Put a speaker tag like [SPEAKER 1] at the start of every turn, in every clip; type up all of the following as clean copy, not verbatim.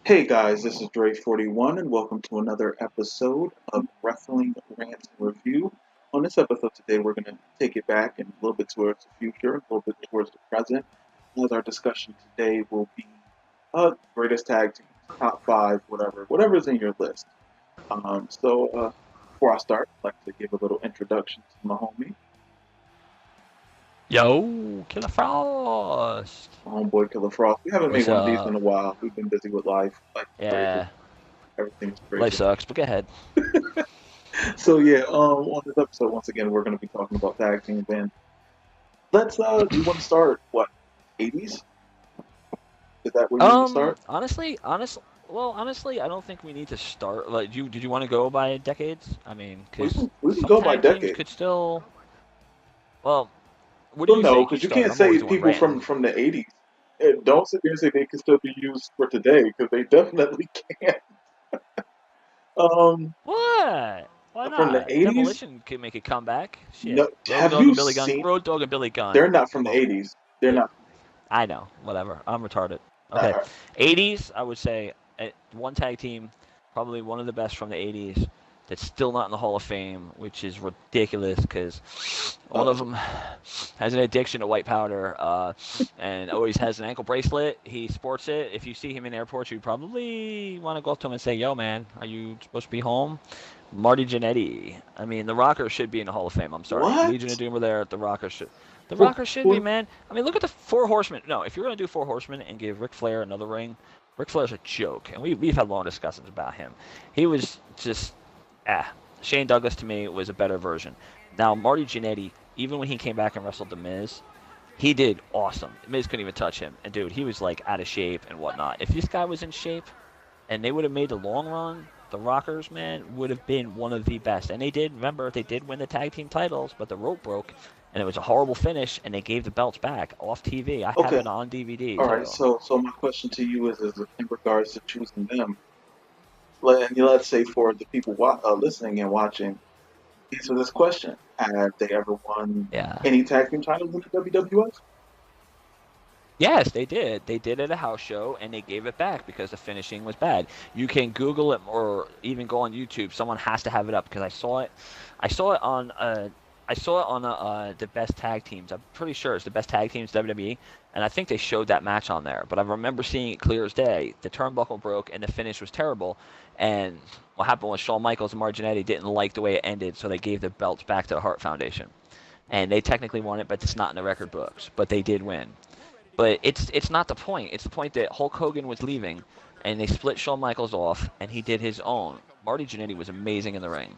[SPEAKER 1] Hey guys, this is Dre41 and welcome to another episode of Wrestling Rants and Review. On this episode today, we're going to take it back and a little bit towards the future, a little bit towards the present. As our discussion today will be greatest tag teams, top five, whatever's in your list. Before I start, I'd like to give a little introduction to my homie,
[SPEAKER 2] Yo, Killer Frost.
[SPEAKER 1] my homeboy Killer Frost. We haven't made
[SPEAKER 2] What's
[SPEAKER 1] one of these in
[SPEAKER 2] up?
[SPEAKER 1] a while. We've been busy with life. Life is crazy.
[SPEAKER 2] Yeah,
[SPEAKER 1] Everything is
[SPEAKER 2] life
[SPEAKER 1] crazy.
[SPEAKER 2] sucks, but go ahead.
[SPEAKER 1] On this episode, once again, we're going to be talking about tag team band. You want to start what? 80s? Is that where you want to start?
[SPEAKER 2] Honestly, I don't think we need to start. Like, did you want to go by decades? I mean,
[SPEAKER 1] We
[SPEAKER 2] because
[SPEAKER 1] can we can
[SPEAKER 2] some
[SPEAKER 1] go by
[SPEAKER 2] tag teams
[SPEAKER 1] decade.
[SPEAKER 2] could still. Well, what do
[SPEAKER 1] Well,
[SPEAKER 2] you
[SPEAKER 1] no,
[SPEAKER 2] say can
[SPEAKER 1] because you
[SPEAKER 2] start?
[SPEAKER 1] can't
[SPEAKER 2] I'm always
[SPEAKER 1] say
[SPEAKER 2] the one
[SPEAKER 1] people
[SPEAKER 2] ranting.
[SPEAKER 1] from the 80s. Don't sit there and say they can still be used for today because they definitely can. Um,
[SPEAKER 2] What? Why
[SPEAKER 1] from the
[SPEAKER 2] not?
[SPEAKER 1] 80s?
[SPEAKER 2] Demolition could make a comeback.
[SPEAKER 1] No.
[SPEAKER 2] Shit, Road
[SPEAKER 1] Have
[SPEAKER 2] Dogg
[SPEAKER 1] you
[SPEAKER 2] and Billy Gunn.
[SPEAKER 1] seen?
[SPEAKER 2] Road Dogg and Billy
[SPEAKER 1] They're
[SPEAKER 2] Gunn.
[SPEAKER 1] not from
[SPEAKER 2] Come
[SPEAKER 1] the
[SPEAKER 2] on.
[SPEAKER 1] 80s. They're
[SPEAKER 2] They,
[SPEAKER 1] not.
[SPEAKER 2] I know. Whatever. I'm retarded. Okay.
[SPEAKER 1] Uh,
[SPEAKER 2] 80s, I would say one tag team, probably one of the best from the 80s. That's still not in the Hall of Fame, which is ridiculous because one
[SPEAKER 1] uh,
[SPEAKER 2] of them has an addiction to white powder and always has an ankle bracelet. He sports it. If you see him in airports, you probably want to go up to him and say, "Yo, man, are you supposed to be home?" Marty Jannetty. I mean, the Rockers should be in the Hall of Fame. I'm sorry, Legion of
[SPEAKER 1] what?
[SPEAKER 2] Doom were there. The Rockers should. The
[SPEAKER 1] For,
[SPEAKER 2] Rockers should be,
[SPEAKER 1] for,
[SPEAKER 2] man. I mean, look at the Four Horsemen. No, if you're gonna do Four Horsemen and give Ric Flair another ring, Ric Flair's a joke, and we've had long discussions about him. He was just ah. Shane Douglas to me was a better version. Now Marty Jannetty, even when he came back and wrestled The Miz, he did awesome. Miz couldn't even touch him, and dude, he was like out of shape and whatnot. If this guy was in shape, and they would have made the long run, the Rockers, man, would have been one of the best. And they did, remember, they did win the tag team titles, but the rope broke, and it was a horrible finish, and they gave the belts back off TV. I have
[SPEAKER 1] okay.
[SPEAKER 2] it on DVD,
[SPEAKER 1] All right.
[SPEAKER 2] too.
[SPEAKER 1] So my question to you is in regards to choosing them. Let's say for the people listening and watching, answer this question: have they ever won
[SPEAKER 2] Yeah.
[SPEAKER 1] any tag team titles in the WWF?
[SPEAKER 2] Yes, they did. They did at a house show, and they gave it back because the finishing was bad. You can Google it or even go on YouTube. Someone has to have it up because I saw it. I saw it on. I saw it on the best tag teams. I'm pretty sure it's the best tag teams WWE, and I think they showed that match on there. But I remember seeing it clear as day. The turnbuckle broke, and the finish was terrible. And what happened was Shawn Michaels and Marginetti didn't like the way it ended, so they gave the belts back to the Hart Foundation. And they technically won it, but it's not in the record books. But they did win. But it's not the point. It's the point that Hulk Hogan was leaving, and they split Shawn Michaels off, and he did his own. Marty Jannetty was amazing in the ring.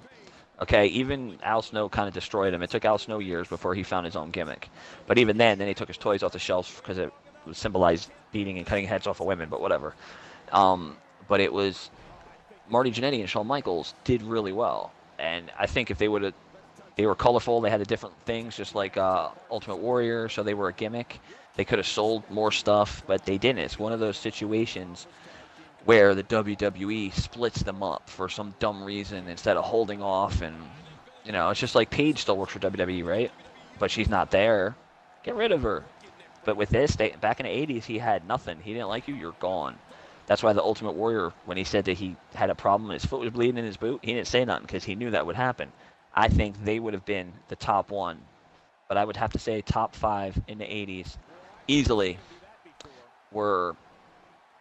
[SPEAKER 2] Okay, even Al Snow kind of destroyed him. It took Al Snow years before he found his own gimmick. But even then he took his toys off the shelves because it symbolized beating and cutting heads off of women. But whatever. Um, but it was Marty Jannetty and Shawn Michaels did really well. And I think if they would have they were colorful. They had the different things, just like Ultimate Warrior, so they were a gimmick. They could have sold more stuff, but they didn't. It's one of those situations where the WWE splits them up for some dumb reason instead of holding off. And, it's just like Paige still works for WWE, right? But she's not there. Get rid of her. But with this, back in the 80s, he had nothing. He didn't like you, you're gone. That's why the Ultimate Warrior, when he said that he had a problem, his foot was bleeding in his boot, he didn't say nothing because he knew that would happen. I think they would have been the top one, but I would have to say top five in the 80s easily were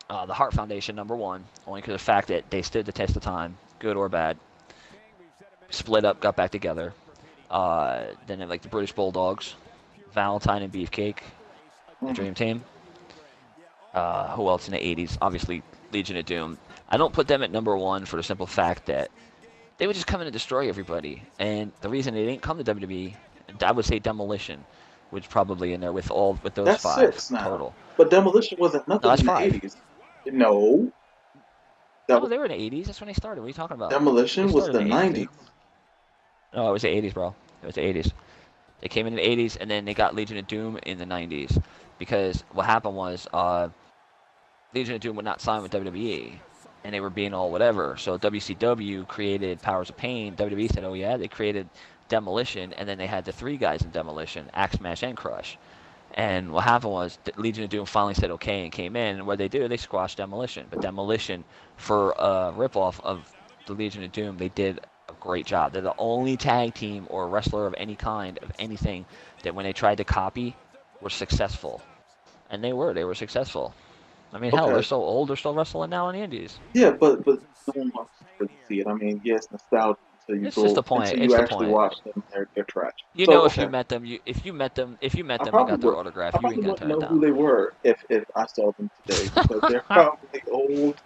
[SPEAKER 2] the Hart Foundation, number one, only because of the fact that they stood the test of time, good or bad. Split up, got back together. Then like the British Bulldogs, Valentine and Beefcake, the
[SPEAKER 1] Mhm.
[SPEAKER 2] Dream Team. Who else in the 80s? Obviously, Legion of Doom. I don't put them at number one for the simple fact that they would just come in and destroy everybody. And the reason they didn't come to WWE, I would say Demolition was probably in there with those
[SPEAKER 1] That's
[SPEAKER 2] five
[SPEAKER 1] six now.
[SPEAKER 2] total.
[SPEAKER 1] But Demolition wasn't
[SPEAKER 2] No,
[SPEAKER 1] nothing
[SPEAKER 2] that's
[SPEAKER 1] in the
[SPEAKER 2] five.
[SPEAKER 1] 80s. No, that
[SPEAKER 2] No,
[SPEAKER 1] was
[SPEAKER 2] they were in the 80s. That's when they started. What are you talking about? They
[SPEAKER 1] Demolition was
[SPEAKER 2] started
[SPEAKER 1] the
[SPEAKER 2] in the 80s.
[SPEAKER 1] 90s.
[SPEAKER 2] No, it was the 80s, bro. It was the 80s. They came in the 80s, and then they got Legion of Doom in the 90s. Because what happened was Legion of Doom would not sign with WWE, and they were being all whatever. So WCW created Powers of Pain. WWE said, "Oh yeah," they created Demolition, and then they had the three guys in Demolition: Axe Smash and Crush. And what happened was Legion of Doom finally said okay and came in. And what they did, they squashed Demolition. But Demolition, for a ripoff of the Legion of Doom, they did a great job. They're the only tag team or wrestler of any kind of anything that when they tried to copy were successful. And they were successful. I mean, hell, they're
[SPEAKER 1] Okay.
[SPEAKER 2] so old, they're still wrestling now in the Indies.
[SPEAKER 1] Yeah, but no one wants to see it. I mean, yes, nostalgia
[SPEAKER 2] It's just the point.
[SPEAKER 1] until
[SPEAKER 2] It's
[SPEAKER 1] you
[SPEAKER 2] the
[SPEAKER 1] actually
[SPEAKER 2] point.
[SPEAKER 1] watch them. They're trash.
[SPEAKER 2] You
[SPEAKER 1] So
[SPEAKER 2] know, if you
[SPEAKER 1] okay,
[SPEAKER 2] met them, if you met
[SPEAKER 1] I
[SPEAKER 2] them and
[SPEAKER 1] probably
[SPEAKER 2] got their
[SPEAKER 1] would. I
[SPEAKER 2] autograph, you ain't
[SPEAKER 1] probably
[SPEAKER 2] gonna
[SPEAKER 1] wouldn't
[SPEAKER 2] turn it
[SPEAKER 1] know who
[SPEAKER 2] down.
[SPEAKER 1] they were if I saw them today because they're
[SPEAKER 2] All
[SPEAKER 1] probably old,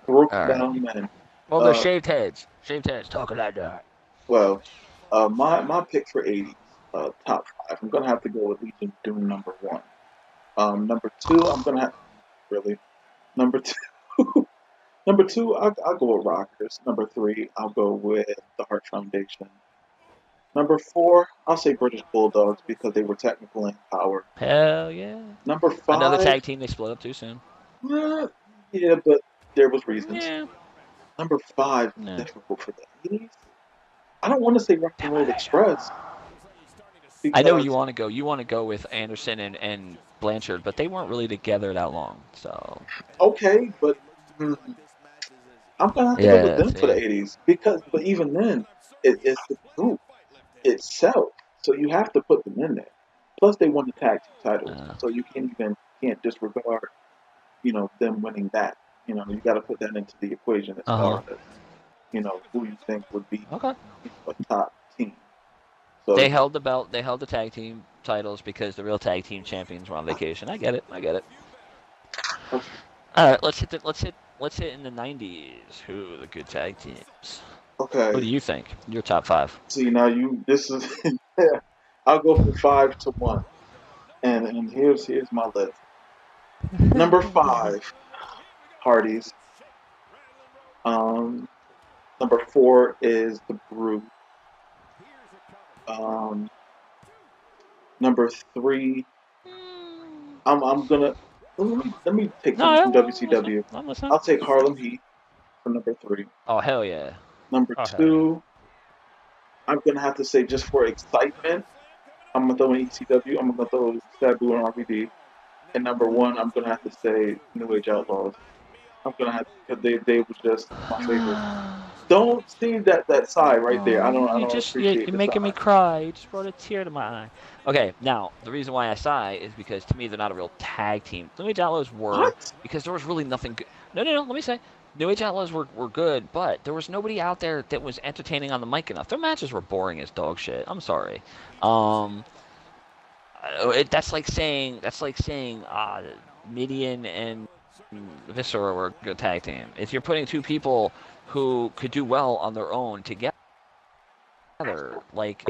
[SPEAKER 1] broken
[SPEAKER 2] right.
[SPEAKER 1] down men.
[SPEAKER 2] Well, they're
[SPEAKER 1] Uh,
[SPEAKER 2] shaved heads. Shaved heads. Talking like that.
[SPEAKER 1] well, my pick for '80s top five. I'm gonna have to go with Legion of Doom number one. Number two, I'm gonna have really number two. Number two, I'll go with Rockers. Number three, I'll go with the Heart Foundation. Number four, I'll say British Bulldogs because they were technical and power.
[SPEAKER 2] Hell yeah.
[SPEAKER 1] Number
[SPEAKER 2] Another
[SPEAKER 1] five,
[SPEAKER 2] tag team they split up too soon.
[SPEAKER 1] eh, yeah, but there was reasons.
[SPEAKER 2] Yeah.
[SPEAKER 1] Number five,
[SPEAKER 2] Yeah.
[SPEAKER 1] difficult for the '80s. I don't want to say Rock and Roll
[SPEAKER 2] Demolition.
[SPEAKER 1] Express
[SPEAKER 2] I know you
[SPEAKER 1] because
[SPEAKER 2] want to go. You want to go with Anderson and Blanchard, but they weren't really together that long. So
[SPEAKER 1] okay, but mm, I'm gonna have to go with
[SPEAKER 2] yeah.
[SPEAKER 1] them for the
[SPEAKER 2] See.
[SPEAKER 1] '80s because, but even then, it's the group itself, so you have to put them in there. Plus, they won the tag team titles,
[SPEAKER 2] Uh,
[SPEAKER 1] so you can't disregard them winning that. You got to put that into the equation as
[SPEAKER 2] uh
[SPEAKER 1] far
[SPEAKER 2] huh.
[SPEAKER 1] as who you think would be
[SPEAKER 2] Okay.
[SPEAKER 1] a top team. So
[SPEAKER 2] They held the belt. They held the tag team titles because the real tag team champions were on vacation. I get it. I get it. All right. Let's hit in the '90s. Who are the good tag teams? Who
[SPEAKER 1] okay,
[SPEAKER 2] do you think? Your top five.
[SPEAKER 1] see now you this is I'll go from 5 to 1, and here's my list. Number five, Hardys. Um, number four is the Brood. Um, number three, I'm gonna let me take
[SPEAKER 2] No,
[SPEAKER 1] something from
[SPEAKER 2] I'm listening.
[SPEAKER 1] WCW.
[SPEAKER 2] I'm listening.
[SPEAKER 1] I'll take Harlem Heat for number three.
[SPEAKER 2] Oh hell yeah.
[SPEAKER 1] Number
[SPEAKER 2] Oh hell yeah.
[SPEAKER 1] two, I'm gonna have to say just for excitement, I'm gonna throw in ECW. I'm gonna throw Sabu and RVD. And number one, I'm gonna have to say New Age Outlaws. I'm gonna have because they were just my favorite. Don't see that sigh right there.
[SPEAKER 2] Oh,
[SPEAKER 1] I don't appreciate
[SPEAKER 2] you're
[SPEAKER 1] the
[SPEAKER 2] making me
[SPEAKER 1] sigh.
[SPEAKER 2] cry. You just brought a tear to my eye. Okay, now the reason why I sigh is because to me they're not a real tag team. New Age Outlaws were
[SPEAKER 1] What?
[SPEAKER 2] because there was really nothing good. No. Let me say, New Age Outlaws were good, but there was nobody out there that was entertaining on the mic enough. Their matches were boring as dog shit. I'm sorry. Um, that's like saying Midian and Viscera were a good tag team. If you're putting two people who could do well on their own together, like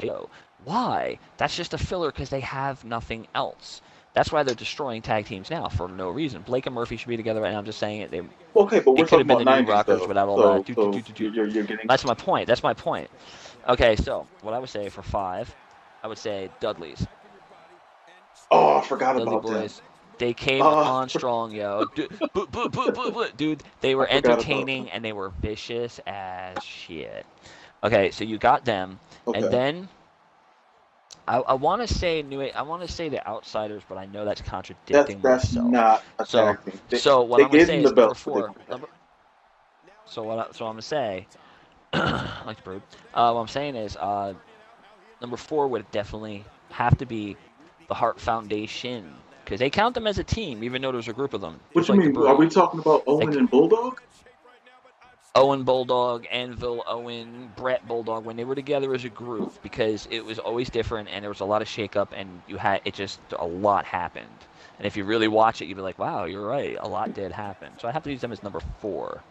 [SPEAKER 2] why? That's just a filler because they have nothing else. That's why they're destroying tag teams now for no reason. Blake and Murphy should be together right now. I'm just saying it.
[SPEAKER 1] Okay, but
[SPEAKER 2] They
[SPEAKER 1] we're
[SPEAKER 2] could
[SPEAKER 1] talking
[SPEAKER 2] have been
[SPEAKER 1] about
[SPEAKER 2] the new
[SPEAKER 1] '90s
[SPEAKER 2] Rockers
[SPEAKER 1] though.
[SPEAKER 2] without all that.
[SPEAKER 1] So so you're getting.
[SPEAKER 2] That's my point. That's my point. Okay, so what I would say for five, I would say Dudley's.
[SPEAKER 1] Oh, I forgot
[SPEAKER 2] Dudley
[SPEAKER 1] about them.
[SPEAKER 2] Boys. They came
[SPEAKER 1] Uh,
[SPEAKER 2] on strong, yo. Dude, they
[SPEAKER 1] I
[SPEAKER 2] were
[SPEAKER 1] forgot about
[SPEAKER 2] entertaining
[SPEAKER 1] them.
[SPEAKER 2] and they were vicious as shit. Okay, so you got them, and
[SPEAKER 1] Okay,
[SPEAKER 2] then I want to say I want to say the Outsiders, but I know that's contradicting
[SPEAKER 1] that's
[SPEAKER 2] myself.
[SPEAKER 1] not a
[SPEAKER 2] So,
[SPEAKER 1] tag team.
[SPEAKER 2] so what
[SPEAKER 1] They
[SPEAKER 2] I'm gonna
[SPEAKER 1] gave
[SPEAKER 2] say
[SPEAKER 1] them the
[SPEAKER 2] is number
[SPEAKER 1] belts, but they
[SPEAKER 2] four.
[SPEAKER 1] weren't a tag.
[SPEAKER 2] So I'm gonna say, like the brood. What I'm saying is, number four would definitely have to be the Heart Foundation because they count them as a team, even though there's a group of them,
[SPEAKER 1] What
[SPEAKER 2] just
[SPEAKER 1] you
[SPEAKER 2] like the
[SPEAKER 1] mean? Are we
[SPEAKER 2] Brood.
[SPEAKER 1] talking about Owen
[SPEAKER 2] Like
[SPEAKER 1] and Bulldog?
[SPEAKER 2] Owen Bulldog, Anvil Owen, Brett Bulldog when they were together as a group because it was always different and there was a lot of shakeup and you had it just a lot happened. And if you really watch it, you'd be like, wow, you're right, a lot did happen. So I have to use them as number four.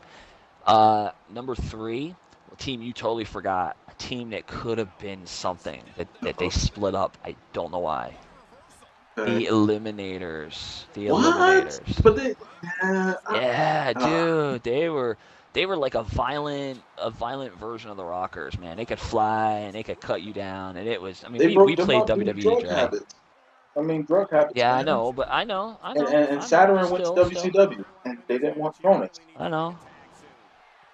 [SPEAKER 2] Number three, a team you totally forgot, a team that could have been something that they
[SPEAKER 1] Uh-oh.
[SPEAKER 2] split up. I don't know why.
[SPEAKER 1] Okay.
[SPEAKER 2] The Eliminators. The
[SPEAKER 1] What?
[SPEAKER 2] Eliminators.
[SPEAKER 1] But they, yeah,
[SPEAKER 2] Yeah,
[SPEAKER 1] uh,
[SPEAKER 2] dude, they were like a violent version of the Rockers, man. They could fly and they could cut you down, and it was. I mean,
[SPEAKER 1] they
[SPEAKER 2] we
[SPEAKER 1] broke them
[SPEAKER 2] played
[SPEAKER 1] up due to
[SPEAKER 2] WWE,
[SPEAKER 1] drug
[SPEAKER 2] Dre.
[SPEAKER 1] habits. I mean, drug habits,
[SPEAKER 2] Yeah, I
[SPEAKER 1] man.
[SPEAKER 2] know, but
[SPEAKER 1] And
[SPEAKER 2] I know, but
[SPEAKER 1] Saturn went to
[SPEAKER 2] still,
[SPEAKER 1] WCW, and they didn't want Jonas.
[SPEAKER 2] I know.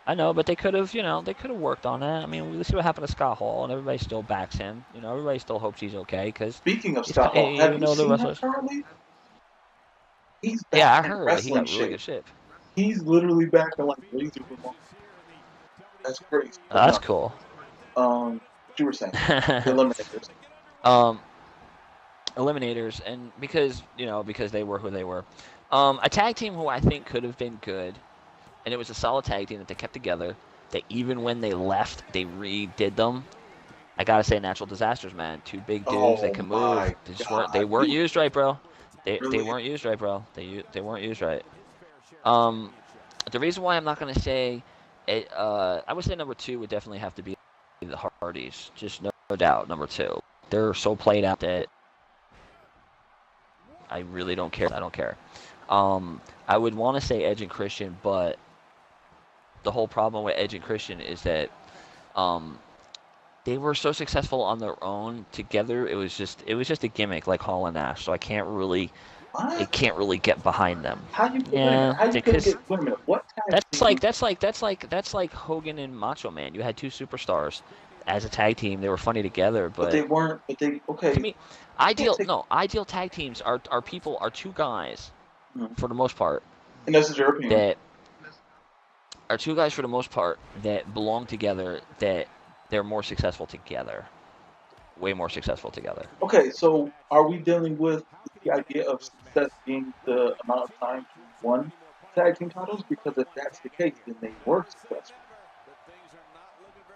[SPEAKER 2] I know, but they could have, they could have worked on that. I mean, we see what happened to Scott Hall, and everybody still backs him. Everybody still hopes he's okay because
[SPEAKER 1] Speaking of Scott Hall, have
[SPEAKER 2] even
[SPEAKER 1] you
[SPEAKER 2] though the
[SPEAKER 1] seen him
[SPEAKER 2] wrestlers.
[SPEAKER 1] currently? He's
[SPEAKER 2] Yeah,
[SPEAKER 1] back
[SPEAKER 2] I
[SPEAKER 1] in
[SPEAKER 2] heard that he
[SPEAKER 1] wrestling
[SPEAKER 2] got really
[SPEAKER 1] shape.
[SPEAKER 2] good shape.
[SPEAKER 1] He's literally back in like razor ramon. That's crazy. But
[SPEAKER 2] That's
[SPEAKER 1] no,
[SPEAKER 2] cool.
[SPEAKER 1] what you were saying, the Eliminators.
[SPEAKER 2] um, Eliminators, and because they were who they were. A tag team who I think could have been good, and it was a solid tag team that they kept together. That even when they left, they redid them. I gotta say, Natural Disasters, man. Two big dudes that
[SPEAKER 1] Oh
[SPEAKER 2] can move.
[SPEAKER 1] my
[SPEAKER 2] They just weren't. They
[SPEAKER 1] God,
[SPEAKER 2] weren't
[SPEAKER 1] you
[SPEAKER 2] used right, bro. They
[SPEAKER 1] really?
[SPEAKER 2] weren't used right, bro. They weren't used right. Um, the reason why I'm not gonna say it, I would say number two would definitely have to be the Hardys. Just no doubt, number two. They're so played out that I really don't care. I don't care. I would want to say Edge and Christian, but the whole problem with Edge and Christian is that um, they were so successful on their own. Together, it was just a gimmick like Hall and Nash. So
[SPEAKER 1] What?
[SPEAKER 2] it can't really get behind them.
[SPEAKER 1] How you wait a minute?
[SPEAKER 2] Yeah,
[SPEAKER 1] How you gonna
[SPEAKER 2] because
[SPEAKER 1] get? Wait a minute. What tag
[SPEAKER 2] that's like
[SPEAKER 1] team?
[SPEAKER 2] that's like that's like that's like Hogan and Macho Man. You had two superstars as a tag team. They were funny together,
[SPEAKER 1] But they
[SPEAKER 2] but
[SPEAKER 1] weren't. But they
[SPEAKER 2] to
[SPEAKER 1] okay.
[SPEAKER 2] me,
[SPEAKER 1] Can't take.
[SPEAKER 2] ideal tag teams are two guys
[SPEAKER 1] Mhm.
[SPEAKER 2] for the most part
[SPEAKER 1] And this is your opinion.
[SPEAKER 2] that are two guys for the most part that belong together, that they're more successful together, way more successful together.
[SPEAKER 1] Okay, so are we dealing with the idea of success being the amount of times you won tag team titles? Because if that's the case, then they were successful.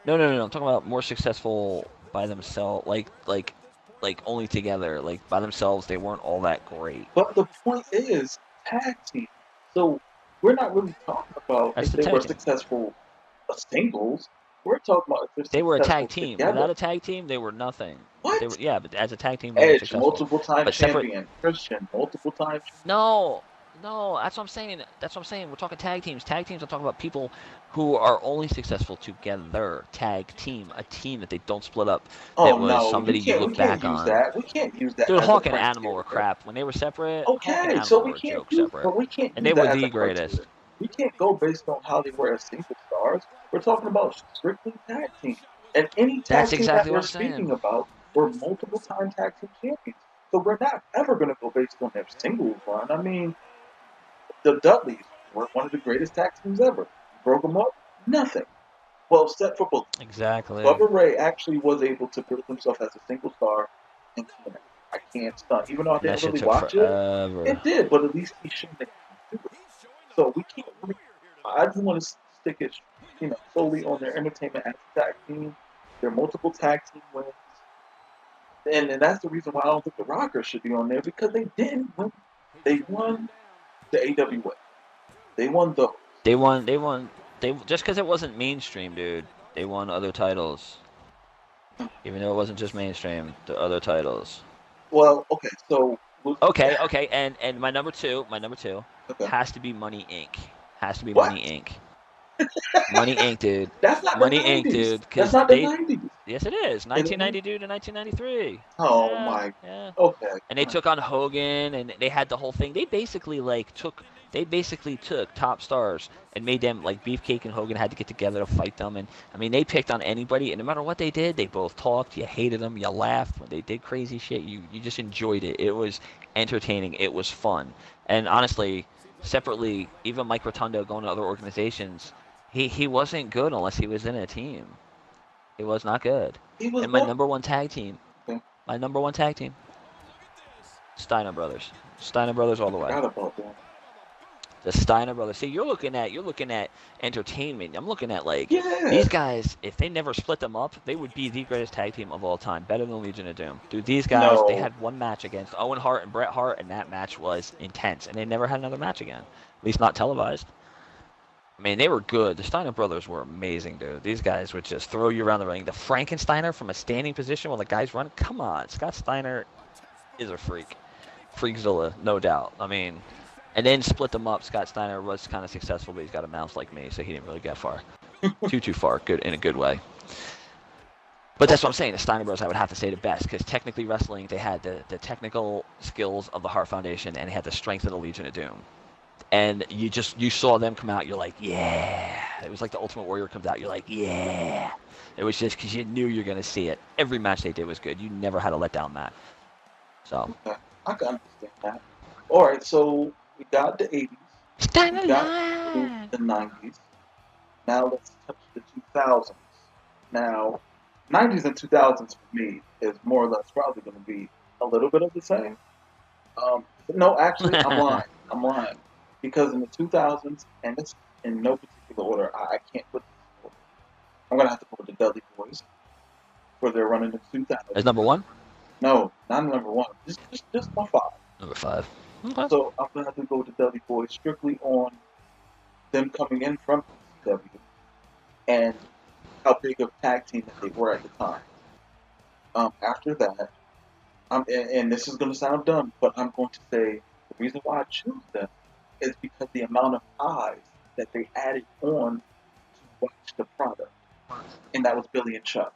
[SPEAKER 2] No, no, no, no. I'm talking about more successful by themselves, like only together, like by themselves. They weren't all that great.
[SPEAKER 1] But the point is tag team. So we're not really talking about
[SPEAKER 2] That's
[SPEAKER 1] if
[SPEAKER 2] the
[SPEAKER 1] they were
[SPEAKER 2] tag team.
[SPEAKER 1] successful as singles. We're talking about if they're
[SPEAKER 2] They were a tag
[SPEAKER 1] successful
[SPEAKER 2] team.
[SPEAKER 1] together.
[SPEAKER 2] Without a tag team, they were nothing. But
[SPEAKER 1] What?
[SPEAKER 2] but as a tag team, they were
[SPEAKER 1] Edge,
[SPEAKER 2] successful.
[SPEAKER 1] multiple time
[SPEAKER 2] But separate,
[SPEAKER 1] champion. Christian, multiple time.
[SPEAKER 2] no, no. That's what I'm saying. That's what I'm saying. We're talking tag teams. Tag teams. I'm talking about people who are only successful together. Tag team, a team that they don't split up.
[SPEAKER 1] Oh
[SPEAKER 2] That was
[SPEAKER 1] no, you
[SPEAKER 2] somebody you
[SPEAKER 1] can't. We
[SPEAKER 2] look
[SPEAKER 1] can't
[SPEAKER 2] back
[SPEAKER 1] use
[SPEAKER 2] on.
[SPEAKER 1] that. We can't use that
[SPEAKER 2] Dude,
[SPEAKER 1] as a
[SPEAKER 2] Hawk and Animal were
[SPEAKER 1] criteria.
[SPEAKER 2] crap when they were separate. Hawk and
[SPEAKER 1] Okay, so
[SPEAKER 2] Animal
[SPEAKER 1] we
[SPEAKER 2] were a
[SPEAKER 1] can't
[SPEAKER 2] joke
[SPEAKER 1] use,
[SPEAKER 2] separate,
[SPEAKER 1] but we can't
[SPEAKER 2] and
[SPEAKER 1] use
[SPEAKER 2] they
[SPEAKER 1] that
[SPEAKER 2] were
[SPEAKER 1] as a
[SPEAKER 2] the
[SPEAKER 1] criteria.
[SPEAKER 2] greatest.
[SPEAKER 1] We can't go based on how they were as single stars. We're talking about strictly tag team, and any tag
[SPEAKER 2] That's
[SPEAKER 1] team that
[SPEAKER 2] exactly what
[SPEAKER 1] we're
[SPEAKER 2] I'm saying.
[SPEAKER 1] speaking about were multiple time tag team champions. So we're not ever going to go based on their singles run. I mean, the Dudleys were one of the greatest tag teams ever. Broke them up, nothing. Well, except for
[SPEAKER 2] Exactly.
[SPEAKER 1] Bubba Ray actually was able to build himself as a single star in TNA. I can't stunt. Even though I
[SPEAKER 2] And that
[SPEAKER 1] didn't
[SPEAKER 2] shit
[SPEAKER 1] really
[SPEAKER 2] took
[SPEAKER 1] watch it,
[SPEAKER 2] forever.
[SPEAKER 1] it did, but at least he showed that he could do it. So we can't really. I just want to stick it, solely on their entertainment as a tag team, their multiple tag team wins, and that's the reason why I don't think the Rockers should be on there because they didn't win. They won the AWA. They won those.
[SPEAKER 2] They won. They won. They just because it wasn't mainstream, dude. They won other titles, even though it wasn't just mainstream. The other titles.
[SPEAKER 1] Well, okay, so
[SPEAKER 2] Okay, okay, and my number two,
[SPEAKER 1] okay.
[SPEAKER 2] has to be Money Inc. Has to be
[SPEAKER 1] What?
[SPEAKER 2] Money Inc. Money Inc. Dude.
[SPEAKER 1] That's not the
[SPEAKER 2] Money Inc.
[SPEAKER 1] '90s.
[SPEAKER 2] Dude.
[SPEAKER 1] That's
[SPEAKER 2] Because
[SPEAKER 1] not the
[SPEAKER 2] they.
[SPEAKER 1] '90s.
[SPEAKER 2] Yes, it is.
[SPEAKER 1] Is it not?
[SPEAKER 2] 1992 to 1993.
[SPEAKER 1] Oh
[SPEAKER 2] Yeah,
[SPEAKER 1] my.
[SPEAKER 2] yeah.
[SPEAKER 1] Okay.
[SPEAKER 2] And they took on Hogan, and they had the whole thing. They basically took top stars and made them like Beefcake and Hogan had to get together to fight them. And I mean, they picked on anybody, and no matter what they did, they both talked. You hated them, you laughed when they did crazy shit. You just enjoyed it. It was entertaining. It was fun. And honestly, separately, even Mike Rotundo going to other organizations, he wasn't good unless he was in a team. He was not good.
[SPEAKER 1] He was
[SPEAKER 2] And my
[SPEAKER 1] what?
[SPEAKER 2] number one tag team,
[SPEAKER 1] Okay.
[SPEAKER 2] my number one tag team, Steiner Brothers. Steiner Brothers all
[SPEAKER 1] I
[SPEAKER 2] the way.
[SPEAKER 1] forgot about that.
[SPEAKER 2] The Steiner Brothers. See, you're looking at entertainment. I'm looking at like
[SPEAKER 1] Yeah.
[SPEAKER 2] these guys. If they never split them up, they would be the greatest tag team of all time, better than Legion of Doom. Dude, these guys, they
[SPEAKER 1] No.
[SPEAKER 2] had one match against Owen Hart and Bret Hart, and that match was intense. And they never had another match again, at least not televised. I mean, they were good. The Steiner brothers were amazing, dude. These guys would just throw you around the ring. The Frankensteiner from a standing position while the guys run. Come on, Scott Steiner is a freak. Freakzilla, no doubt. I mean, and then split them up. Scott Steiner was kind of successful, but he's got a mouth like me, so he didn't really get far. Too far. Good in a good way. But that's what I'm saying. The Steiner Bros. I would have to say the best because technically wrestling, they had the technical skills of the Hart Foundation and they had the strength of the Legion of Doom. And you saw them come out. You're like, yeah, it was like the Ultimate Warrior comes out. You're like, yeah. It was just because you knew you're gonna see it. Every match they did was good. You never had a letdown match. So.
[SPEAKER 1] Okay, I can understand that. All right, so we got the 80s,
[SPEAKER 2] Stand
[SPEAKER 1] we got through
[SPEAKER 2] alive.
[SPEAKER 1] the 90s. Now let's touch the 2000s. Now, 90s and 2000s for me is more or less probably going to be a little bit of the same. No, actually, I'm lying. I'm lying. Because in the 2000s, and it's in no particular order, I can't put this in order. I'm going to have to go with the Dudley Boys for their run in the
[SPEAKER 2] As
[SPEAKER 1] 2000s.
[SPEAKER 2] number one.
[SPEAKER 1] No, not number one. Just my five.
[SPEAKER 2] Number five. Okay.
[SPEAKER 1] So I'm going to have to go with the Dudley Boys strictly on them coming in from ECW and how big of a tag team that they were at the time. After that, and this is going to sound dumb, but I'm going to say the reason why I choose them is because the amount of eyes that they added on to watch the product, and that was Billy and Chuck.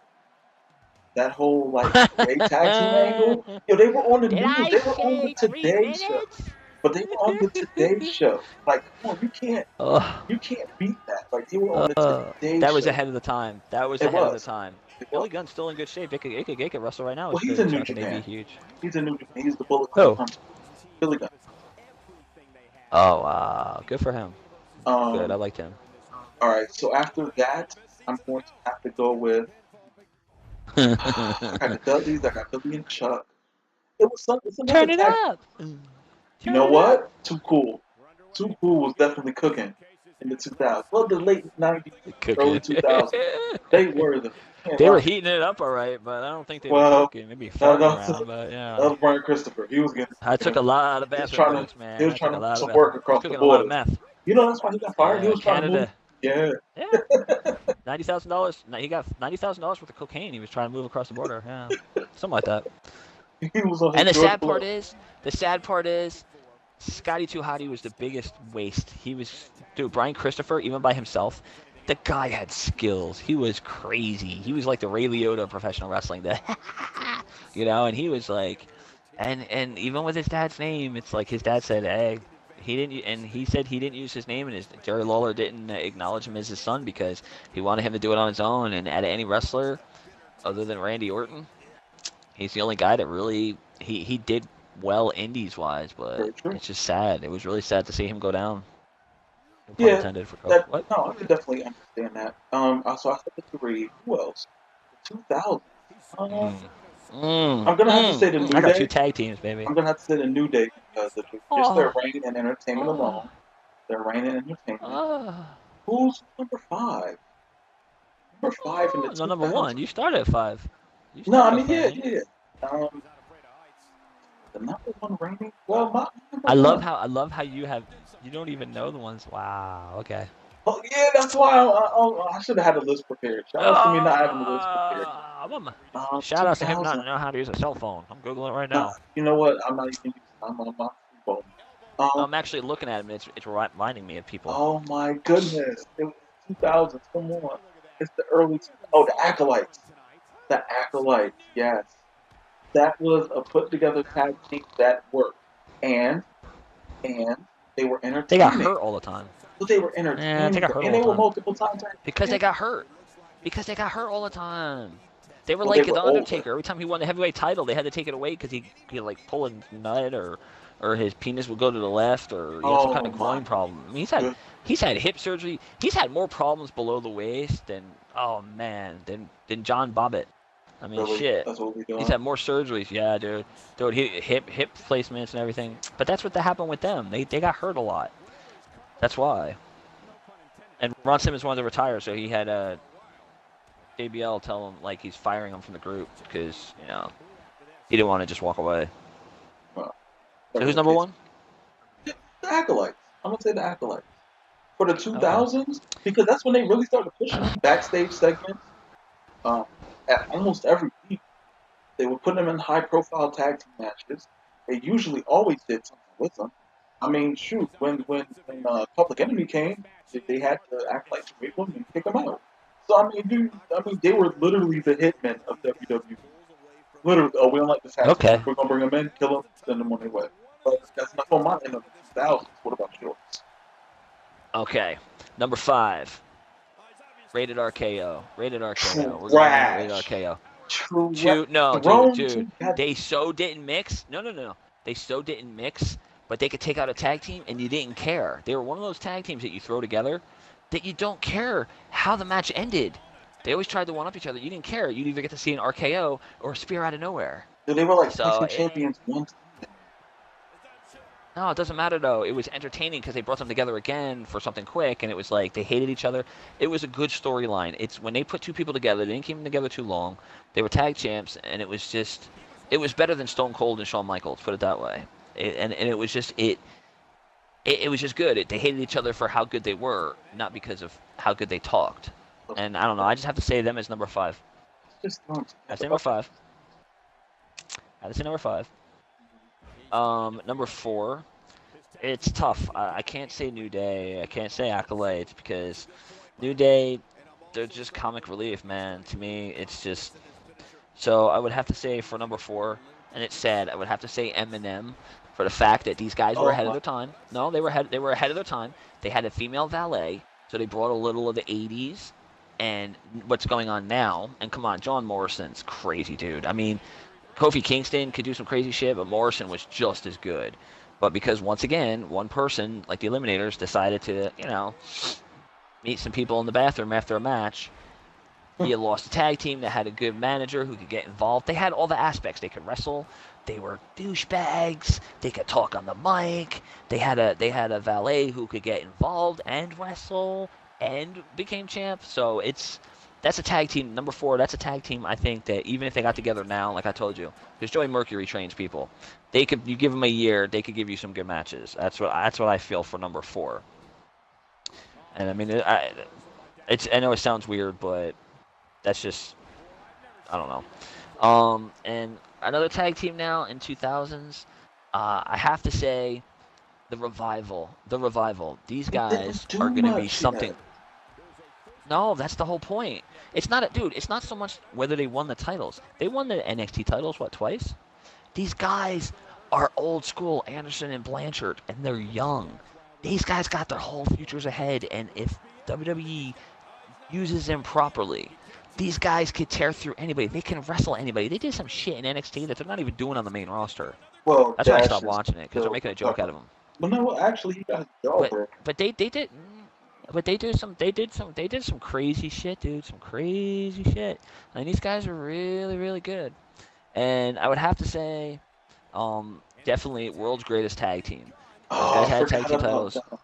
[SPEAKER 1] That whole like great tag team angle, yo, they were on the
[SPEAKER 2] Did
[SPEAKER 1] news,
[SPEAKER 2] I
[SPEAKER 1] they were on the
[SPEAKER 2] say
[SPEAKER 1] Today Show,
[SPEAKER 2] 3 minutes?
[SPEAKER 1] but they were on the Today Show. Like, come on,
[SPEAKER 2] Oh,
[SPEAKER 1] you can't beat that. Like, they were on the Today
[SPEAKER 2] that was
[SPEAKER 1] Show.
[SPEAKER 2] ahead of the time. That was
[SPEAKER 1] It
[SPEAKER 2] ahead of the
[SPEAKER 1] was,
[SPEAKER 2] time.
[SPEAKER 1] it was.
[SPEAKER 2] Billy Gunn's still in good shape. It could wrestle right now
[SPEAKER 1] Well,
[SPEAKER 2] with
[SPEAKER 1] he's
[SPEAKER 2] Billy
[SPEAKER 1] in
[SPEAKER 2] and
[SPEAKER 1] New
[SPEAKER 2] Chuck, and they'd be
[SPEAKER 1] Japan.
[SPEAKER 2] huge.
[SPEAKER 1] He's in New Japan. He's the Bullet Club
[SPEAKER 2] Oh.
[SPEAKER 1] Hunter. Billy Gunn.
[SPEAKER 2] Oh wow, good for him. Good, I
[SPEAKER 1] Um,
[SPEAKER 2] liked him.
[SPEAKER 1] all right. So after that, I'm going to have to go with. I got the Dudleys. I got Billy and Chuck. It's another
[SPEAKER 2] Turn it
[SPEAKER 1] tag.
[SPEAKER 2] up.
[SPEAKER 1] You
[SPEAKER 2] Turn
[SPEAKER 1] know
[SPEAKER 2] it up.
[SPEAKER 1] what? Too Cool. Too Cool was definitely cooking in the 2000s. Well, the late 90s, early
[SPEAKER 2] Cooking.
[SPEAKER 1] 2000s. They were the. Can't
[SPEAKER 2] They were
[SPEAKER 1] lie.
[SPEAKER 2] heating it up all right, but I don't think they were
[SPEAKER 1] Well,
[SPEAKER 2] cooking. Maybe
[SPEAKER 1] that,
[SPEAKER 2] farting
[SPEAKER 1] that, was,
[SPEAKER 2] around, but
[SPEAKER 1] that
[SPEAKER 2] yeah.
[SPEAKER 1] was Brian Christopher. He was getting.
[SPEAKER 2] I took a lot of
[SPEAKER 1] He was
[SPEAKER 2] bathroom
[SPEAKER 1] trying to.
[SPEAKER 2] breaks,
[SPEAKER 1] He
[SPEAKER 2] man.
[SPEAKER 1] was
[SPEAKER 2] I took
[SPEAKER 1] trying
[SPEAKER 2] a
[SPEAKER 1] to do
[SPEAKER 2] lot of
[SPEAKER 1] some
[SPEAKER 2] bathroom.
[SPEAKER 1] work
[SPEAKER 2] I was
[SPEAKER 1] across the
[SPEAKER 2] cooking a lot of
[SPEAKER 1] border.
[SPEAKER 2] meth.
[SPEAKER 1] You know that's why he got fired. He
[SPEAKER 2] Yeah,
[SPEAKER 1] was trying to move.
[SPEAKER 2] Canada.
[SPEAKER 1] Yeah.
[SPEAKER 2] Yeah, $90,000. He got $90,000 worth of cocaine. He was trying to move across the border. Yeah, something like that.
[SPEAKER 1] He was on his
[SPEAKER 2] And
[SPEAKER 1] George Blow.
[SPEAKER 2] the sad part is, Scotty 2 Hotty was the biggest waste. He was, dude, Brian Christopher, even by himself, the guy had skills. He was crazy. He was like the Ray Liotta of professional wrestling. And he was like, and even with his dad's name, it's like his dad said, hey, he said he didn't use his name, and Jerry Lawler didn't acknowledge him as his son because he wanted him to do it on his own. And out of any wrestler other than Randy Orton, he's the only guy that really he did well indies wise, but
[SPEAKER 1] Very true.
[SPEAKER 2] it's just sad. It was really sad to see him go down. No pun
[SPEAKER 1] Yeah,
[SPEAKER 2] intended for
[SPEAKER 1] that
[SPEAKER 2] what?
[SPEAKER 1] no, I can definitely understand that. So I said the three. Who else? The 2000s.
[SPEAKER 2] Mm. Mm.
[SPEAKER 1] I'm gonna have to say the
[SPEAKER 2] Mm. I
[SPEAKER 1] New
[SPEAKER 2] got two
[SPEAKER 1] Day.
[SPEAKER 2] tag teams, baby.
[SPEAKER 1] I'm gonna have to say the New Day because of just their
[SPEAKER 2] Oh,
[SPEAKER 1] reign and entertainment
[SPEAKER 2] oh,
[SPEAKER 1] alone. Their reign and entertainment.
[SPEAKER 2] oh,
[SPEAKER 1] Who's number five? Number five in the
[SPEAKER 2] oh. No, number
[SPEAKER 1] 2000s.
[SPEAKER 2] one. You started at five. You
[SPEAKER 1] No, I
[SPEAKER 2] started at
[SPEAKER 1] mean
[SPEAKER 2] five,
[SPEAKER 1] yeah,
[SPEAKER 2] didn't you?
[SPEAKER 1] yeah. Um, the number one reigning. Well, my number one.
[SPEAKER 2] I love how you don't even know the ones. Wow. Okay.
[SPEAKER 1] Oh yeah, that's why I should have had a list prepared. Shout out to me not having a list prepared.
[SPEAKER 2] Shout out to him not
[SPEAKER 1] 2000.
[SPEAKER 2] knowing how to use a cell phone. I'm googling it right
[SPEAKER 1] Nah,
[SPEAKER 2] now.
[SPEAKER 1] you know what? I'm not even using. I'm on my phone. Um,
[SPEAKER 2] I'm actually looking at him. It's reminding me of people.
[SPEAKER 1] oh my goodness, it was 2000s. Come on, it's the early. Oh, the acolytes. The acolytes. Yes, that was a put together tag team that worked, and and they were
[SPEAKER 2] They got
[SPEAKER 1] entertaining.
[SPEAKER 2] hurt all the time.
[SPEAKER 1] But they were
[SPEAKER 2] Yeah, they
[SPEAKER 1] entertaining,
[SPEAKER 2] got hurt
[SPEAKER 1] and
[SPEAKER 2] all
[SPEAKER 1] they
[SPEAKER 2] the
[SPEAKER 1] were
[SPEAKER 2] time
[SPEAKER 1] multiple times.
[SPEAKER 2] because they got hurt. Because they got hurt all the time. They were
[SPEAKER 1] Well, they
[SPEAKER 2] like the
[SPEAKER 1] were older.
[SPEAKER 2] Undertaker. Every time he won the heavyweight title, they had to take it away because he like pull a nut or his penis would go to the left or he had some kind
[SPEAKER 1] Oh
[SPEAKER 2] of
[SPEAKER 1] my
[SPEAKER 2] groin problem. I mean,
[SPEAKER 1] good.
[SPEAKER 2] he's had hip surgery. He's had more problems below the waist than oh man than John Bobbitt. I mean,
[SPEAKER 1] Really,
[SPEAKER 2] shit.
[SPEAKER 1] that's what we
[SPEAKER 2] He's
[SPEAKER 1] doing.
[SPEAKER 2] had more surgeries. Yeah, dude. Dude, hip placements and everything. But that's what happened with them. They got hurt a lot. That's why. And Ron Simmons wanted to retire, so he had JBL tell him like he's firing him from the group because he didn't want to just walk away.
[SPEAKER 1] Well,
[SPEAKER 2] So
[SPEAKER 1] whatever
[SPEAKER 2] who's
[SPEAKER 1] the
[SPEAKER 2] number
[SPEAKER 1] case.
[SPEAKER 2] one?
[SPEAKER 1] The acolytes. I'm gonna say the acolytes for the
[SPEAKER 2] Okay.
[SPEAKER 1] 2000s because that's when they really started pushing backstage segments. Um, at almost every week, they would put them in high-profile tag team matches. They usually always did something with them. I mean, shoot, when Public Enemy came, they had to act like to rape them and kick them out. So they were literally the hitmen of WWE. Literally, oh, we don't like this tag team.
[SPEAKER 2] Okay.
[SPEAKER 1] We're gonna bring them in, kill them, send them on their way. But that's enough on my end of the 2000s. What about yours?
[SPEAKER 2] Okay. Number five. Rated RKO. Rated RKO. We're going in rated
[SPEAKER 1] Trash.
[SPEAKER 2] RKO.
[SPEAKER 1] Trash.
[SPEAKER 2] Two, no,
[SPEAKER 1] Thrown
[SPEAKER 2] dude.
[SPEAKER 1] to that.
[SPEAKER 2] They so didn't mix. No. They so didn't mix, but they could take out a tag team and you didn't care. They were one of those tag teams that you throw together that you don't care how the match ended. They always tried to one up each other. You didn't care. You'd either get to see an RKO or a spear out of nowhere.
[SPEAKER 1] They were like tag
[SPEAKER 2] So
[SPEAKER 1] team champions one time.
[SPEAKER 2] no, it doesn't matter though. It was entertaining because they brought them together again for something quick, and it was like they hated each other. It was a good storyline. It's when they put two people together, they didn't keep them together too long. They were tag champs, and it was just, it was better than Stone Cold and Shawn Michaels. Put it that way. And it was just it was just good. They hated each other for how good they were, not because of how good they talked. And I don't know. I just have to say them as number 5.
[SPEAKER 1] It's just thrown
[SPEAKER 2] I
[SPEAKER 1] together.
[SPEAKER 2] say number 5. I say number 5. Number 4. It's tough. I can't say New Day. I can't say Accolades because New Day, they're just comic relief, man. To me, it's just. So I would have to say for number 4, and it's sad. I would have to say Eminem for the fact that these guys were
[SPEAKER 1] Oh
[SPEAKER 2] ahead of
[SPEAKER 1] my.
[SPEAKER 2] their time. No, they were ahead. They were ahead of their time. They had a female valet, so they brought a little of the '80s and what's going on now. And come on, John Morrison's crazy, dude. I mean, Kofi Kingston could do some crazy shit, but Morrison was just as good. But because once again, one person, like the Eliminators, decided to, meet some people in the bathroom after a match. He had lost a tag team that had a good manager who could get involved. They had all the aspects. They could wrestle. They were douchebags. They could talk on the mic. They had a valet who could get involved and wrestle and became champ. So that's a tag team. Number 4, that's a tag team. I think that even if they got together now, like I told you, because Joey Mercury trains people, you give them a year, they could give you some good matches. That's what I feel for number 4. And I mean, I know it sounds weird, but that's just, I don't know. And another tag team now in 2000s, I have to say, the Revival. The Revival. These
[SPEAKER 1] They didn't
[SPEAKER 2] guys
[SPEAKER 1] do
[SPEAKER 2] are going to be
[SPEAKER 1] much
[SPEAKER 2] something.
[SPEAKER 1] yet.
[SPEAKER 2] No, that's the whole point. It's not, dude. It's not so much whether they won the titles. They won the NXT titles what, twice? These guys are old school Anderson and Blanchard, and they're young. These guys got their whole futures ahead, and if WWE uses them properly, these guys could tear through anybody. They can wrestle anybody. They did some shit in NXT that they're not even doing on the main roster.
[SPEAKER 1] Well,
[SPEAKER 2] That's why I
[SPEAKER 1] Dash
[SPEAKER 2] stopped
[SPEAKER 1] is
[SPEAKER 2] watching it because they're
[SPEAKER 1] still
[SPEAKER 2] making a joke out of them.
[SPEAKER 1] Well, no, actually, he got his jaw
[SPEAKER 2] But
[SPEAKER 1] broken.
[SPEAKER 2] but they did. But they did some crazy shit, dude. Some crazy shit. And these guys are really, really good. And I would have to say, definitely world's greatest tag team. Those
[SPEAKER 1] Oh,
[SPEAKER 2] guys
[SPEAKER 1] I
[SPEAKER 2] had tag
[SPEAKER 1] forgot
[SPEAKER 2] team
[SPEAKER 1] about
[SPEAKER 2] titles.
[SPEAKER 1] that.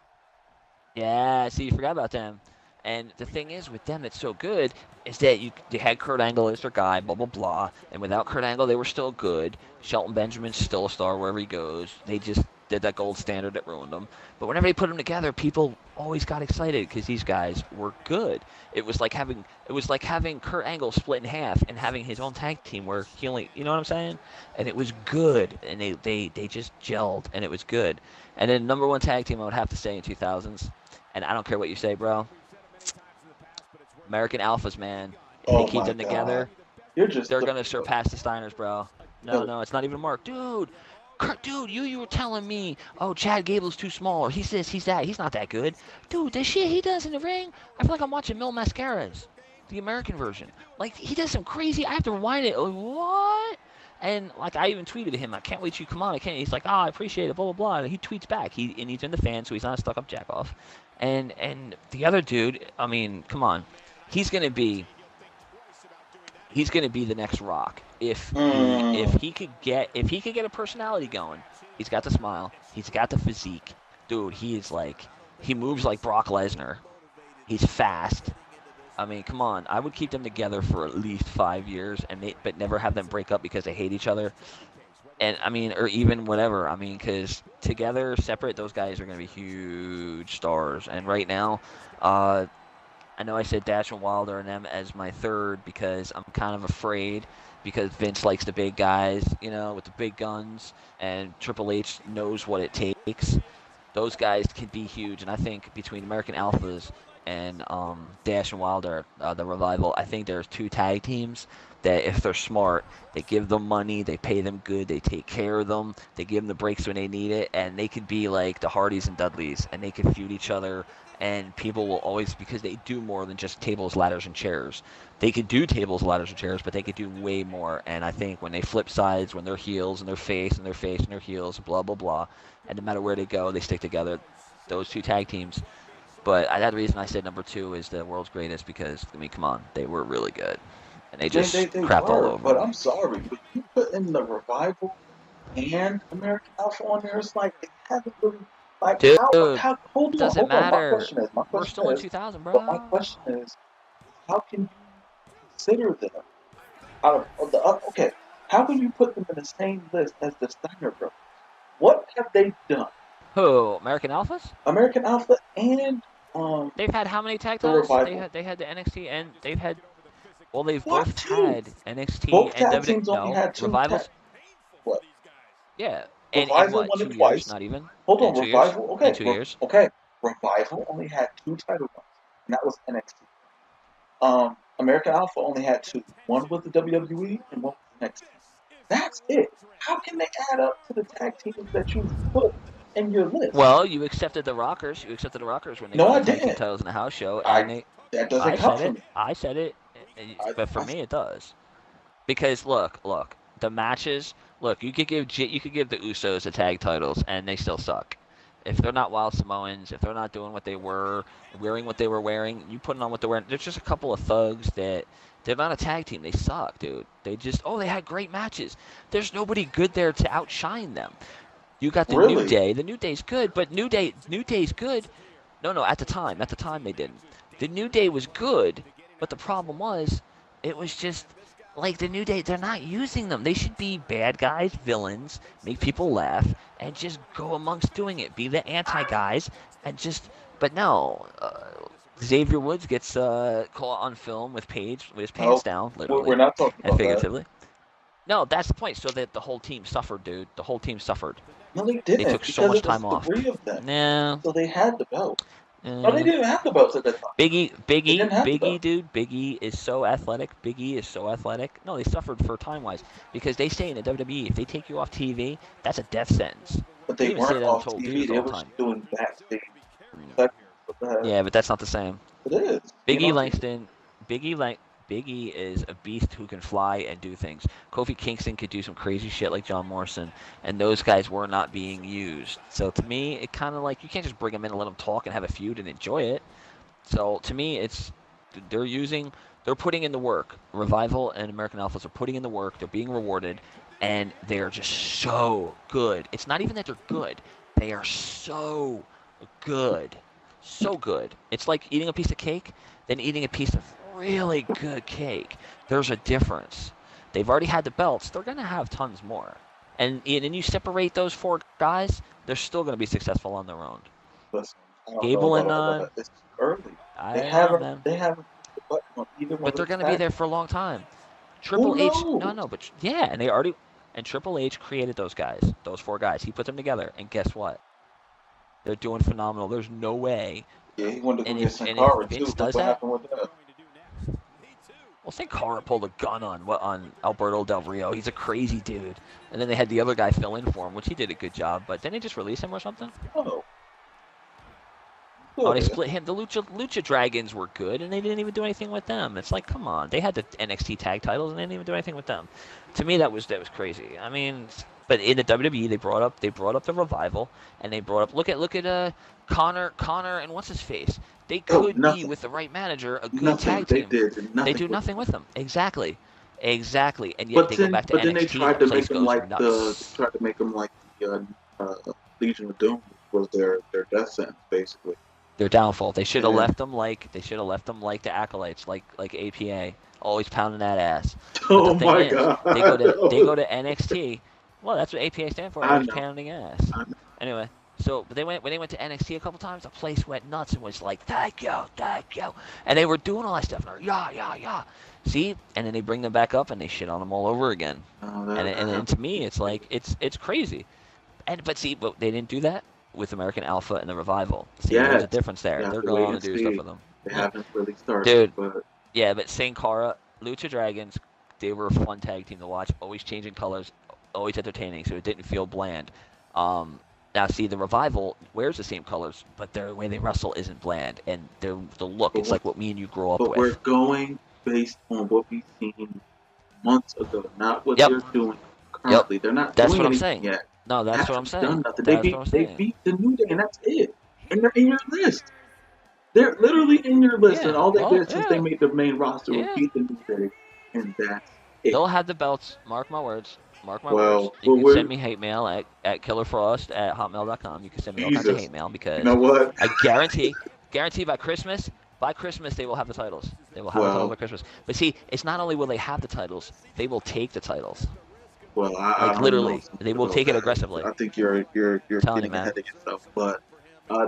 [SPEAKER 2] Yeah, see, you forgot about them. And the thing is, with them, that's so good, is that they had Kurt Angle as their guy, blah, blah, blah. And without Kurt Angle, they were still good. Shelton Benjamin's still a star wherever he goes. They just did that gold standard that ruined them. But whenever they put them together, people always got excited because these guys were good. It was like having Kurt Angle split in half and having his own tag team where he only, you know what I'm saying? And it was good. And they just gelled, and it was good. And then number 1 tag team, I would have to say in 2000s, and I don't care what you say, bro, American Alphas, man. If they
[SPEAKER 1] Oh
[SPEAKER 2] keep
[SPEAKER 1] my
[SPEAKER 2] them together,
[SPEAKER 1] God. You're just
[SPEAKER 2] they're gonna surpass the Steiners, bro.
[SPEAKER 1] No.
[SPEAKER 2] No, it's not even a mark, dude. Dude, you were telling me, oh, Chad Gable's too small, or he's this, he's that. He's not that good, dude. The shit he does in the ring, I feel like I'm watching Mil Mascaras, the American version. Like he does some crazy. I have to rewind it. Like, what? And like I even tweeted to him, I can't wait till you come on. I can't. He's like, I appreciate it, blah blah blah. And he tweets back. He's in the fan, so he's not a stuck up jack off. And the other dude, I mean, come on. He's gonna be the next Rock if he could get a personality going. He's got the smile. He's got the physique, dude. He moves like Brock Lesnar. He's fast. I mean, come on. I would keep them together for at least 5 years, but never have them break up because they hate each other. And I mean, or even whatever. I mean, because together, separate, those guys are gonna be huge stars. And right now, I know I said Dash and Wilder and them as my 3rd because I'm kind of afraid because Vince likes the big guys, with the big guns, and Triple H knows what it takes. Those guys could be huge, and I think between American Alphas and Dash and Wilder, the Revival, I think there's 2 tag teams that if they're smart, they give them money, they pay them good, they take care of them, they give them the breaks when they need it, and they could be like the Hardys and Dudleys, and they could feud each other and people will always, because they do more than just tables, ladders, and chairs. They could do tables, ladders, and chairs, but they could do way more. And I think when they flip sides, when they're heels and their face and their face and their heels, blah blah blah, and no matter where they go, they stick together. Those two tag teams. But that reason I said number two is the world's greatest because I mean, come on, they were really good, and they just
[SPEAKER 1] They
[SPEAKER 2] crapped all
[SPEAKER 1] were,
[SPEAKER 2] over
[SPEAKER 1] but
[SPEAKER 2] them.
[SPEAKER 1] I'm sorry, but you put in the Revival and American Alpha on there, it's like they haven't really like
[SPEAKER 2] Dude,
[SPEAKER 1] how
[SPEAKER 2] doesn't
[SPEAKER 1] hold on.
[SPEAKER 2] matter.
[SPEAKER 1] My
[SPEAKER 2] We're
[SPEAKER 1] question
[SPEAKER 2] still in
[SPEAKER 1] is
[SPEAKER 2] 2000,
[SPEAKER 1] but my
[SPEAKER 2] bro.
[SPEAKER 1] question is how can you consider them of the okay, how can you put them in the same list as the Steiner brothers? What have they done?
[SPEAKER 2] Who? American Alphas?
[SPEAKER 1] American Alpha and um
[SPEAKER 2] They've had how many tag
[SPEAKER 1] the
[SPEAKER 2] titles? They
[SPEAKER 1] Revival.
[SPEAKER 2] had the NXT and they've had well, they've
[SPEAKER 1] What
[SPEAKER 2] both
[SPEAKER 1] two?
[SPEAKER 2] had NXT
[SPEAKER 1] Both
[SPEAKER 2] and
[SPEAKER 1] tag
[SPEAKER 2] WWE.
[SPEAKER 1] teams only
[SPEAKER 2] No,
[SPEAKER 1] had two tag
[SPEAKER 2] revivals.
[SPEAKER 1] what?
[SPEAKER 2] Yeah, and in
[SPEAKER 1] Revival
[SPEAKER 2] what?
[SPEAKER 1] won it
[SPEAKER 2] 2 years?
[SPEAKER 1] twice.
[SPEAKER 2] Not even.
[SPEAKER 1] Hold
[SPEAKER 2] In
[SPEAKER 1] on,
[SPEAKER 2] 2 years?
[SPEAKER 1] Revival.
[SPEAKER 2] In
[SPEAKER 1] Okay,
[SPEAKER 2] 2 years?
[SPEAKER 1] okay. Revival only had two title runs, and that was NXT. American Alpha only had two. One was the WWE, and one was NXT. That's it. How can they add up to the tag teams that you put in your list?
[SPEAKER 2] Well, you accepted the Rockers. You accepted the Rockers when they
[SPEAKER 1] No,
[SPEAKER 2] won
[SPEAKER 1] I
[SPEAKER 2] the tag team
[SPEAKER 1] didn't.
[SPEAKER 2] titles in the house show, and
[SPEAKER 1] I
[SPEAKER 2] they.
[SPEAKER 1] that doesn't
[SPEAKER 2] I
[SPEAKER 1] count
[SPEAKER 2] said
[SPEAKER 1] for
[SPEAKER 2] it.
[SPEAKER 1] me.
[SPEAKER 2] I said it.
[SPEAKER 1] I,
[SPEAKER 2] But for
[SPEAKER 1] I
[SPEAKER 2] me, it does. Because look, the matches. Look, you could give the Usos the tag titles, and they still suck. If they're not Wild Samoans, if they're not doing what they were, wearing what they were wearing, you putting on what they're wearing. There's just a couple of thugs that they're not a tag team. They suck, dude. They just they had great matches. There's nobody good there to outshine them. You got the New
[SPEAKER 1] really,
[SPEAKER 2] Day. The New Day's good, but New Day's good. No, at the time they didn't. The New Day was good, but the problem was, it was just like the New Day. They're not using them. They should be bad guys, villains, make people laugh, and just go amongst doing it. Be the anti guys, and just. But no, Xavier Woods gets caught on film with Paige with his pants
[SPEAKER 1] no,
[SPEAKER 2] down,
[SPEAKER 1] we're
[SPEAKER 2] literally
[SPEAKER 1] not talking
[SPEAKER 2] and
[SPEAKER 1] about that.
[SPEAKER 2] figuratively. No, that's the point. So that the whole team suffered, dude. The whole team suffered.
[SPEAKER 1] No, they
[SPEAKER 2] They
[SPEAKER 1] didn't
[SPEAKER 2] took so
[SPEAKER 1] because
[SPEAKER 2] much
[SPEAKER 1] it was
[SPEAKER 2] time off.
[SPEAKER 1] three of them,
[SPEAKER 2] No,
[SPEAKER 1] so they had the belt. No, they
[SPEAKER 2] uh,
[SPEAKER 1] didn't have the belts at that time. They didn't have the belt.
[SPEAKER 2] Dude. Biggie is so athletic. Biggie is so athletic. No, they suffered for time wise because they say in the WWE, if they take you off TV, that's a death sentence.
[SPEAKER 1] But
[SPEAKER 2] They
[SPEAKER 1] they
[SPEAKER 2] even say
[SPEAKER 1] weren't
[SPEAKER 2] that
[SPEAKER 1] off
[SPEAKER 2] to
[SPEAKER 1] TV.
[SPEAKER 2] dudes
[SPEAKER 1] They
[SPEAKER 2] all the
[SPEAKER 1] were
[SPEAKER 2] time.
[SPEAKER 1] doing backstage
[SPEAKER 2] Mm.
[SPEAKER 1] segments. What the heck?
[SPEAKER 2] Yeah, but that's not the same.
[SPEAKER 1] It is being
[SPEAKER 2] Biggie
[SPEAKER 1] on TV.
[SPEAKER 2] Langston, Biggie Lang, Biggie is a beast who can fly and do things. Kofi Kingston could do some crazy shit like John Morrison, and those guys were not being used. So to me, it kind of like you can't just bring them in and let them talk and have a feud and enjoy it. So to me, it's they're using, they're putting in the work. Revival and American Alphas are putting in the work. They're being rewarded, and they are just so good. It's not even that they're good; they are so good, so good. It's like eating a piece of cake, then eating a piece of really good cake. There's a difference. They've already had the belts. They're gonna have tons more. And then you separate those four guys, they're still gonna be successful on their own.
[SPEAKER 1] Listen, I don't know
[SPEAKER 2] Gable
[SPEAKER 1] about
[SPEAKER 2] and
[SPEAKER 1] all that. It's too early.
[SPEAKER 2] I don't know, man.
[SPEAKER 1] They haven't pushed the button on either one
[SPEAKER 2] But
[SPEAKER 1] of
[SPEAKER 2] they're
[SPEAKER 1] those
[SPEAKER 2] going to be
[SPEAKER 1] tag
[SPEAKER 2] there
[SPEAKER 1] teams.
[SPEAKER 2] for a long time.
[SPEAKER 1] Who
[SPEAKER 2] Triple H, no,
[SPEAKER 1] knows?
[SPEAKER 2] no, but yeah, and they already, and Triple H created those guys, those four guys. He put them together, and guess what? They're doing phenomenal. There's no way.
[SPEAKER 1] Yeah, he wanted to
[SPEAKER 2] And
[SPEAKER 1] go get
[SPEAKER 2] if
[SPEAKER 1] Sin too.
[SPEAKER 2] Vince
[SPEAKER 1] Look
[SPEAKER 2] does
[SPEAKER 1] what
[SPEAKER 2] that,
[SPEAKER 1] happened with that.
[SPEAKER 2] well, Sin Cara pulled a gun on Alberto Del Rio. He's a crazy dude. And then they had the other guy fill in for him, which he did a good job. But didn't they just release him or something?
[SPEAKER 1] Oh,
[SPEAKER 2] Oh, they
[SPEAKER 1] good.
[SPEAKER 2] split him. The Lucha Dragons were good, and they didn't even do anything with them. It's like, come on, they had the NXT tag titles, and they didn't even do anything with them. To me, that was crazy. I mean, but in the WWE, they brought up the Revival, and they brought up look at Connor, and what's his face. They
[SPEAKER 1] Oh,
[SPEAKER 2] could be
[SPEAKER 1] nothing.
[SPEAKER 2] with the right manager a good
[SPEAKER 1] Nothing.
[SPEAKER 2] tag
[SPEAKER 1] They
[SPEAKER 2] team.
[SPEAKER 1] did
[SPEAKER 2] They
[SPEAKER 1] nothing
[SPEAKER 2] do
[SPEAKER 1] with
[SPEAKER 2] nothing
[SPEAKER 1] them.
[SPEAKER 2] with them. Exactly, and yet they go back to
[SPEAKER 1] But then they
[SPEAKER 2] NXT, and
[SPEAKER 1] tried
[SPEAKER 2] the
[SPEAKER 1] to
[SPEAKER 2] place
[SPEAKER 1] make him
[SPEAKER 2] goes
[SPEAKER 1] like they
[SPEAKER 2] nuts.
[SPEAKER 1] tried to make him like the Legion of Doom, which was their death sentence basically.
[SPEAKER 2] Their downfall.
[SPEAKER 1] And
[SPEAKER 2] They should have left them like the acolytes, like APA, always pounding that ass. But the
[SPEAKER 1] oh
[SPEAKER 2] thing
[SPEAKER 1] my
[SPEAKER 2] is,
[SPEAKER 1] god,
[SPEAKER 2] they go to NXT. Well, that's what APA stand for,
[SPEAKER 1] I
[SPEAKER 2] always
[SPEAKER 1] know,
[SPEAKER 2] pounding ass.
[SPEAKER 1] I know.
[SPEAKER 2] Anyway, so but they went when they went to NXT a couple times, the place went nuts and was like, thank you, and they were doing all that stuff. And yeah. See, and then they bring them back up and they shit on them all over again.
[SPEAKER 1] No,
[SPEAKER 2] And to me, it's like it's crazy. And but see, but they didn't do that with American Alpha and the Revival. See, there's a
[SPEAKER 1] yet.
[SPEAKER 2] difference
[SPEAKER 1] You
[SPEAKER 2] there.
[SPEAKER 1] have
[SPEAKER 2] They're
[SPEAKER 1] to wait
[SPEAKER 2] going to
[SPEAKER 1] and
[SPEAKER 2] do stuff
[SPEAKER 1] see.
[SPEAKER 2] with them.
[SPEAKER 1] They
[SPEAKER 2] Yeah.
[SPEAKER 1] haven't really started,
[SPEAKER 2] Dude,
[SPEAKER 1] but
[SPEAKER 2] yeah, but Sin Cara, Lucha Dragons, they were a fun tag team to watch. Always changing colors, always entertaining, so it didn't feel bland. Um, Now, see, the Revival wears the same colors, but the way they wrestle isn't bland, and the look,
[SPEAKER 1] But
[SPEAKER 2] it's like what me and you grew up
[SPEAKER 1] but we're
[SPEAKER 2] with.
[SPEAKER 1] going based on what we've seen months ago, not what
[SPEAKER 2] Yep,
[SPEAKER 1] they're doing
[SPEAKER 2] yep.
[SPEAKER 1] currently. They're not
[SPEAKER 2] That's
[SPEAKER 1] doing
[SPEAKER 2] what I'm
[SPEAKER 1] anything
[SPEAKER 2] saying.
[SPEAKER 1] yet.
[SPEAKER 2] No,
[SPEAKER 1] They
[SPEAKER 2] that's what I'm
[SPEAKER 1] haven't done
[SPEAKER 2] saying.
[SPEAKER 1] nothing. They
[SPEAKER 2] That's what
[SPEAKER 1] beat
[SPEAKER 2] I'm
[SPEAKER 1] they
[SPEAKER 2] saying.
[SPEAKER 1] beat the New Day, and that's it. And they're in your list. They're literally in your list, and
[SPEAKER 2] Yeah,
[SPEAKER 1] all they
[SPEAKER 2] well,
[SPEAKER 1] did since they
[SPEAKER 2] yeah,
[SPEAKER 1] made the main roster was
[SPEAKER 2] yeah.
[SPEAKER 1] beat the New Day, and that's it.
[SPEAKER 2] They'll have the belts. Mark my words. Mark my words.
[SPEAKER 1] Well,
[SPEAKER 2] You
[SPEAKER 1] but
[SPEAKER 2] can send
[SPEAKER 1] we're
[SPEAKER 2] me hate mail at killerfrost@hotmail.com. You can send me all kinds of
[SPEAKER 1] Jesus.
[SPEAKER 2] hate mail
[SPEAKER 1] You
[SPEAKER 2] because
[SPEAKER 1] know what?
[SPEAKER 2] I guarantee by Christmas they will have the titles. They will have the titles
[SPEAKER 1] Well,
[SPEAKER 2] by Christmas. But see, it's not only will they have the titles, they will take the titles.
[SPEAKER 1] I
[SPEAKER 2] Like
[SPEAKER 1] don't know
[SPEAKER 2] literally,
[SPEAKER 1] so
[SPEAKER 2] they
[SPEAKER 1] much
[SPEAKER 2] will
[SPEAKER 1] about
[SPEAKER 2] take it
[SPEAKER 1] that.
[SPEAKER 2] aggressively.
[SPEAKER 1] I think you're
[SPEAKER 2] Telling you,
[SPEAKER 1] getting
[SPEAKER 2] man.
[SPEAKER 1] ahead of yourself. But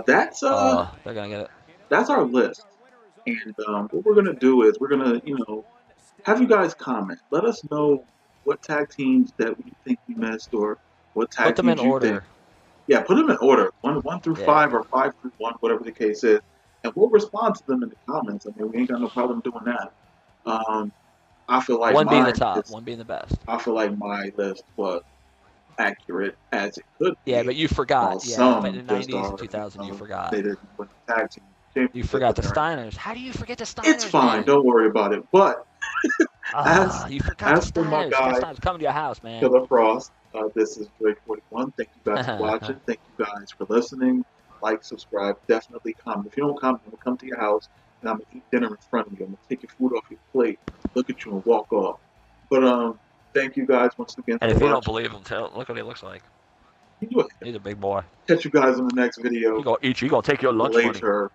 [SPEAKER 1] that's
[SPEAKER 2] They're gonna get it.
[SPEAKER 1] that's our list. And what we're gonna do is we're gonna have you guys comment. Let us know what tag teams that we think we missed, or what
[SPEAKER 2] Put
[SPEAKER 1] tag
[SPEAKER 2] them in
[SPEAKER 1] teams you think.
[SPEAKER 2] order.
[SPEAKER 1] Yeah, put them in order, one through
[SPEAKER 2] Yeah.
[SPEAKER 1] five, or five through one, whatever the case is, and we'll respond to them in the comments. I mean, we ain't got no problem doing that. Um, I feel like
[SPEAKER 2] One being the
[SPEAKER 1] mine
[SPEAKER 2] top,
[SPEAKER 1] is.
[SPEAKER 2] one being the best.
[SPEAKER 1] I feel like my list was accurate as it could
[SPEAKER 2] Yeah,
[SPEAKER 1] be,
[SPEAKER 2] but you forgot.
[SPEAKER 1] while
[SPEAKER 2] Yeah, but
[SPEAKER 1] some
[SPEAKER 2] in the
[SPEAKER 1] just
[SPEAKER 2] 90s and
[SPEAKER 1] are,
[SPEAKER 2] 2000, you forgot.
[SPEAKER 1] they didn't win the tag team
[SPEAKER 2] You
[SPEAKER 1] championship,
[SPEAKER 2] forgot
[SPEAKER 1] but
[SPEAKER 2] the
[SPEAKER 1] they're in there.
[SPEAKER 2] Steiners. How do you forget the
[SPEAKER 1] It's
[SPEAKER 2] Steiners,
[SPEAKER 1] fine.
[SPEAKER 2] man?
[SPEAKER 1] Don't worry about it. But as
[SPEAKER 2] You forgot the
[SPEAKER 1] as for my
[SPEAKER 2] Steiners. Forgot
[SPEAKER 1] guy
[SPEAKER 2] Steiners. Coming to your house, man.
[SPEAKER 1] Killer Frost, this is Drake 41. Thank you guys for watching. Thank you guys for listening. Like, subscribe, definitely comment. If you don't comment, I'm gonna come to your house and I'm gonna eat dinner in front of you. I'm gonna take your food off your plate, look at you, and walk off. But thank you guys once again
[SPEAKER 2] And
[SPEAKER 1] for
[SPEAKER 2] if you don't
[SPEAKER 1] watching.
[SPEAKER 2] believe him, look what he looks like.
[SPEAKER 1] You do it.
[SPEAKER 2] He's a big boy.
[SPEAKER 1] Catch you guys in the next video.
[SPEAKER 2] He gonna take your lunch money.
[SPEAKER 1] Later.